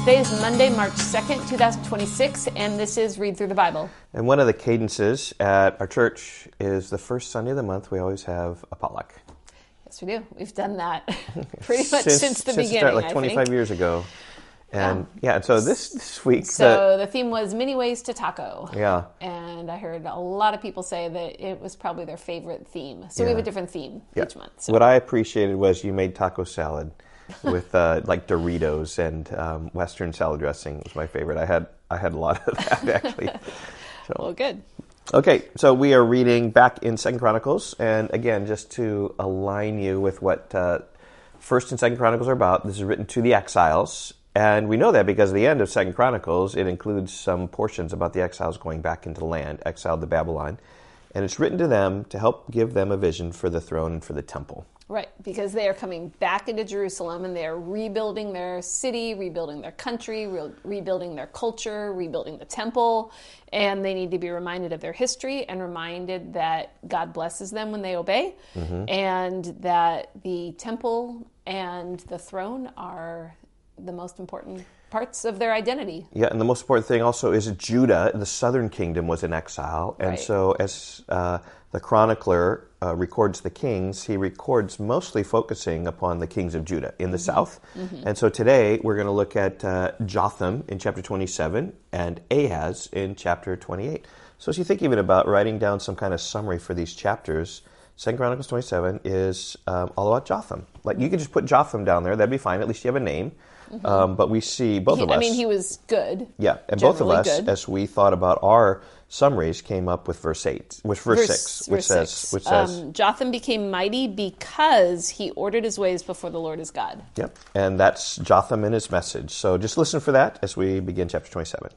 Today is Monday, March 2nd, 2026, and this is Read Through the Bible. And one of the cadences at our church is the first Sunday of the month, we always have a potluck. Yes, we do. We've done that pretty much since the beginning, start, like 25 years ago. And and so this week... So the theme was many ways to taco. Yeah. And I heard a lot of people say that it was probably their favorite theme. So we have a different theme each month. So. What I appreciated was you made taco salad with like Doritos and Western salad dressing was my favorite. I had a lot of that actually. So. Well, good. Okay, so we are reading back in 2 Chronicles, and again, just to align you with what 1st and 2 Chronicles are about, this is written to the exiles, and we know that because at the end of 2 Chronicles, it includes some portions about the exiles going back into the land, exiled to Babylon, and it's written to them to help give them a vision for the throne and for the temple. Right, because they are coming back into Jerusalem and they are rebuilding their city, rebuilding their country, rebuilding their culture, rebuilding the temple, and they need to be reminded of their history and reminded that God blesses them when they obey, and that the temple and the throne are the most important parts of their identity. Yeah, and the most important thing also is Judah, the southern kingdom, was in exile, and so as the chronicler records the kings, he records mostly focusing upon the kings of Judah in the south. And so today we're going to look at Jotham in chapter 27 and Ahaz in chapter 28. So as you think even about writing down some kind of summary for these chapters, 2 Chronicles 27 is all about Jotham. Like you could just put Jotham down there, that'd be fine, at least you have a name. But we see both of us. I mean, he was good. Yeah, and both of us, as we thought about our summaries, came up with verse 6, which says, Jotham became mighty because he ordered his ways before the Lord his God. Yep, and that's Jotham and his message. So just listen for that as we begin chapter 27.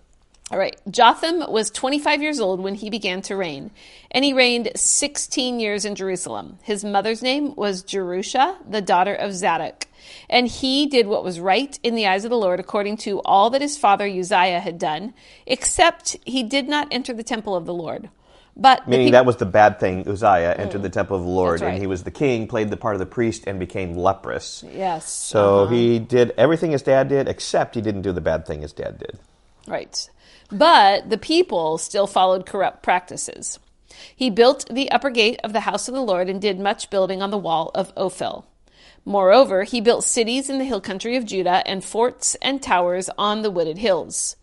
All right. Jotham was 25 years old when he began to reign, and he reigned 16 years in Jerusalem. His mother's name was Jerusha, the daughter of Zadok. And he did what was right in the eyes of the Lord according to all that his father Uzziah had done, except he did not enter the temple of the Lord. But meaning that was the bad thing. Uzziah entered the temple of the Lord, right. And he was the king, played the part of the priest, and became leprous. Yes. So he did everything his dad did, except he didn't do the bad thing his dad did. Right. But the people still followed corrupt practices. He built the upper gate of the house of the Lord and did much building on the wall of Ophel. Moreover, he built cities in the hill country of Judah and forts and towers on the wooded hills.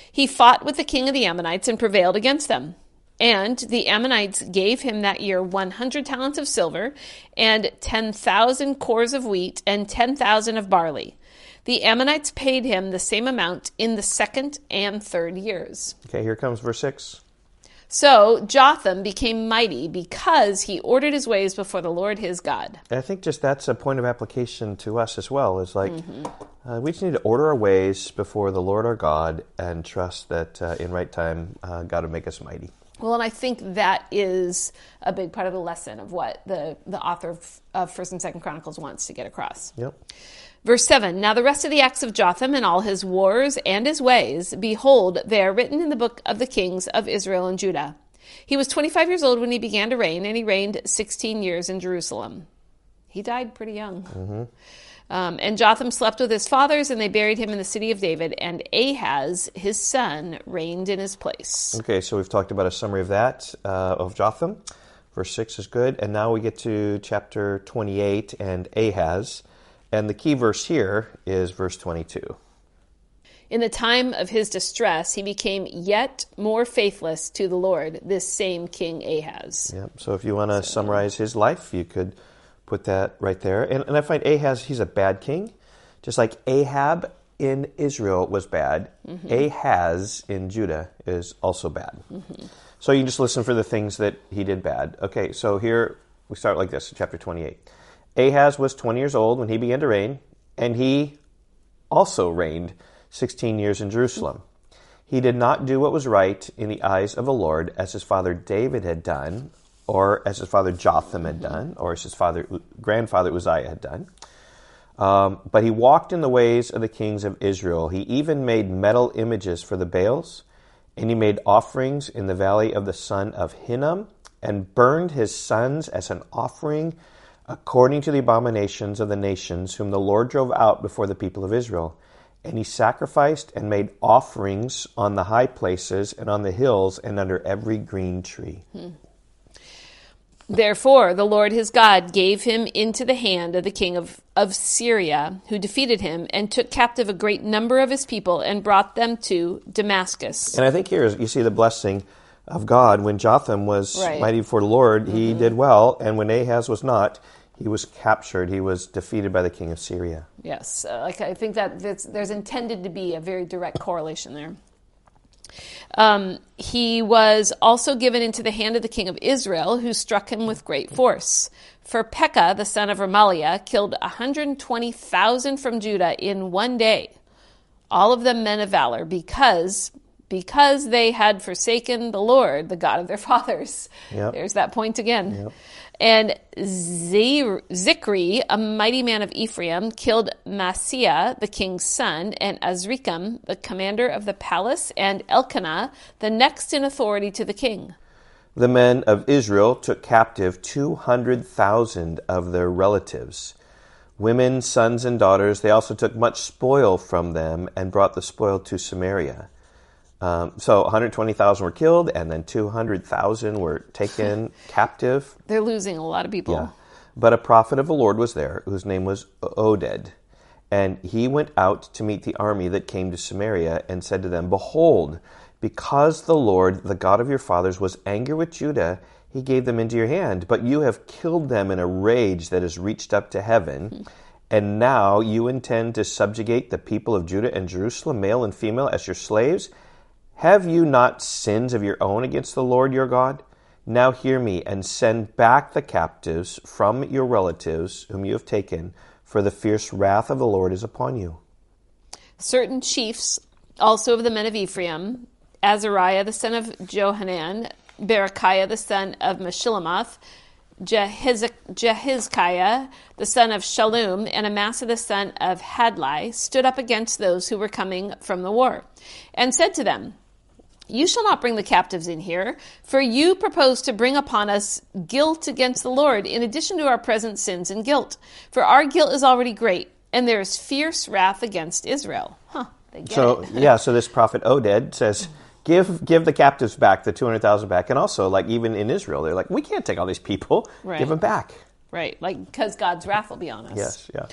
He fought with the king of the Ammonites and prevailed against them. And the Ammonites gave him that year 100 talents of silver and 10,000 cores of wheat and 10,000 of barley. The Ammonites paid him the same amount in the 2nd and 3rd years. Okay, here comes verse 6. So Jotham became mighty because he ordered his ways before the Lord his God. And I think just that's a point of application to us as well. Is like we just need to order our ways before the Lord our God and trust that in right time God will make us mighty. Well, and I think that is a big part of the lesson of what the author of 1st and 2nd Chronicles wants to get across. Yep. Verse 7, Now the rest of the acts of Jotham and all his wars and his ways, behold, they are written in the book of the kings of Israel and Judah. He was 25 years old when he began to reign, and he reigned 16 years in Jerusalem. He died pretty young. And Jotham slept with his fathers, and they buried him in the city of David, and Ahaz, his son, reigned in his place. Okay, so we've talked about a summary of that, of Jotham. Verse 6 is good. And now we get to chapter 28 and Ahaz. And the key verse here is verse 22. In the time of his distress, he became yet more faithless to the Lord, this same King Ahaz. Yep. So if you want to summarize his life, you could put that right there. And I find Ahaz, he's a bad king. Just like Ahab in Israel was bad, Ahaz in Judah is also bad. So you can just listen for the things that he did bad. Okay, so here we start like this, chapter 28. Ahaz was 20 years old when he began to reign, and he also reigned 16 years in Jerusalem. He did not do what was right in the eyes of the Lord, as his father David had done, or as his father Jotham had done, or as his grandfather Uzziah had done. But he walked in the ways of the kings of Israel. He even made metal images for the Baals, and he made offerings in the valley of the son of Hinnom, and burned his sons as an offering according to the abominations of the nations whom the Lord drove out before the people of Israel. And he sacrificed and made offerings on the high places and on the hills and under every green tree. Therefore, the Lord his God gave him into the hand of the king of Syria, who defeated him and took captive a great number of his people and brought them to Damascus. And I think here you see the blessing of God. When Jotham was mighty before the Lord, he did well. And when Ahaz was not, he was captured. He was defeated by the king of Syria. Yes, I think that there's intended to be a very direct correlation there. He was also given into the hand of the king of Israel, who struck him with great force. For Pekah, the son of Remaliah, killed 120,000 from Judah in one day, all of them men of valor, because they had forsaken the Lord, the God of their fathers. Yep. There's that point again. Yep. And Zikri, a mighty man of Ephraim, killed Maaseiah, the king's son, and Azrikam, the commander of the palace, and Elkanah, the next in authority to the king. The men of Israel took captive 200,000 of their relatives, women, sons, and daughters. They also took much spoil from them and brought the spoil to Samaria. So 120,000 were killed, and then 200,000 were taken captive. They're losing a lot of people. Yeah. But a prophet of the Lord was there, whose name was Oded. And he went out to meet the army that came to Samaria and said to them, Behold, because the Lord, the God of your fathers, was angry with Judah, he gave them into your hand. But you have killed them in a rage that has reached up to heaven. And now you intend to subjugate the people of Judah and Jerusalem, male and female, as your slaves? Have you not sins of your own against the Lord your God? Now hear me, and send back the captives from your relatives whom you have taken, for the fierce wrath of the Lord is upon you. Certain chiefs also of the men of Ephraim, Azariah the son of Johanan, Berechiah the son of Meshillemoth, Jehizkiah the son of Shallum, and Amasa the son of Hadlai, stood up against those who were coming from the war, and said to them, You shall not bring the captives in here, for you propose to bring upon us guilt against the Lord, in addition to our present sins and guilt. For our guilt is already great, and there is fierce wrath against Israel. So this prophet Oded says, give the captives back, the 200,000 back. And also, like, even in Israel, they're like, we can't take all these people. Right. Give them back. Right, because God's wrath will be on us. Yes, yeah.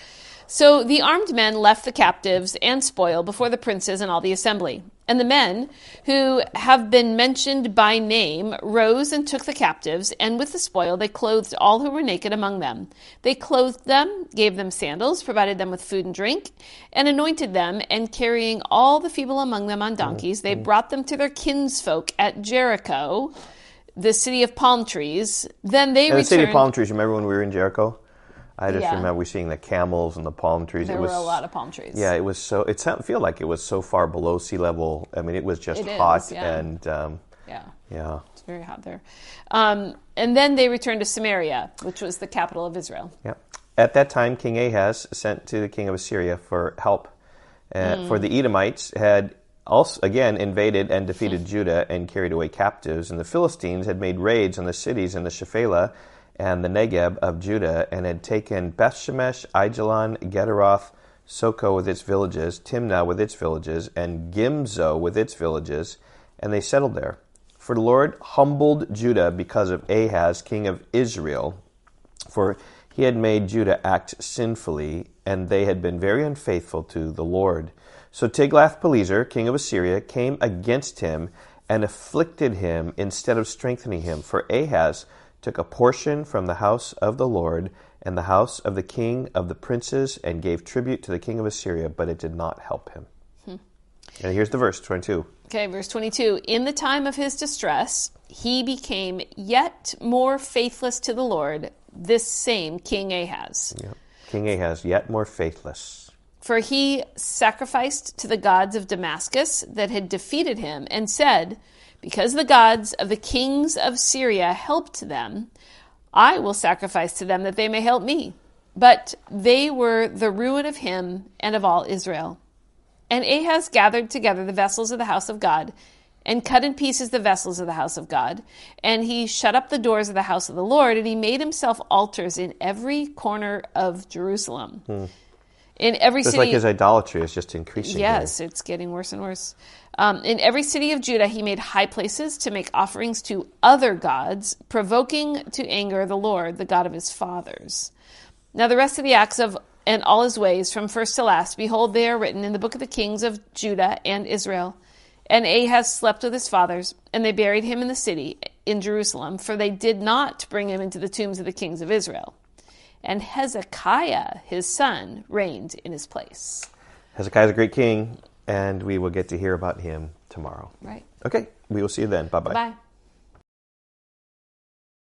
So the armed men left the captives and spoil before the princes and all the assembly. And the men who have been mentioned by name rose and took the captives, and with the spoil they clothed all who were naked among them. They clothed them, gave them sandals, provided them with food and drink, and anointed them, and carrying all the feeble among them on donkeys, they brought them to their kinsfolk at Jericho, the city of palm trees. Then they returned. The city of palm trees, remember when we were in Jericho? I just remember we seeing the camels and the palm trees. There were a lot of palm trees. Yeah, it was so. It felt like it was so far below sea level. I mean, it was just hot and yeah, it's very hot there. And then they returned to Samaria, which was the capital of Israel. Yeah. At that time, King Ahaz sent to the king of Assyria for help, for the Edomites had also again invaded and defeated Judah and carried away captives, and the Philistines had made raids on the cities in the Shephelah and the Negeb of Judah, and had taken Bethshemesh, Aijalon, Gederoth, Soko with its villages, Timnah with its villages, and Gimzo with its villages, and they settled there. For the Lord humbled Judah because of Ahaz, king of Israel, for he had made Judah act sinfully, and they had been very unfaithful to the Lord. So Tiglath-Pileser, king of Assyria, came against him and afflicted him instead of strengthening him. For Ahaz took a portion from the house of the Lord and the house of the king of the princes, and gave tribute to the king of Assyria, but it did not help him. And here's the verse, 22. Okay, verse 22. In the time of his distress, he became yet more faithless to the Lord, this same King Ahaz. Yep. King Ahaz, yet more faithless. For he sacrificed to the gods of Damascus that had defeated him, and said, Because the gods of the kings of Syria helped them, I will sacrifice to them that they may help me. But they were the ruin of him and of all Israel. And Ahaz gathered together the vessels of the house of God, and cut in pieces the vessels of the house of God. And he shut up the doors of the house of the Lord, and he made himself altars in every corner of Jerusalem. In every So it's city, like his idolatry is just increasing. yes, it's getting worse and worse. In every city of Judah, he made high places to make offerings to other gods, provoking to anger the Lord, the God of his fathers. Now the rest of the acts of and all his ways, from first to last, behold, they are written in the book of the kings of Judah and Israel. And Ahaz slept with his fathers, and they buried him in the city, in Jerusalem, for they did not bring him into the tombs of the kings of Israel. And Hezekiah, his son, reigned in his place. Hezekiah is a great king, and we will get to hear about him tomorrow. Right. Okay, we will see you then. Bye-bye. Bye.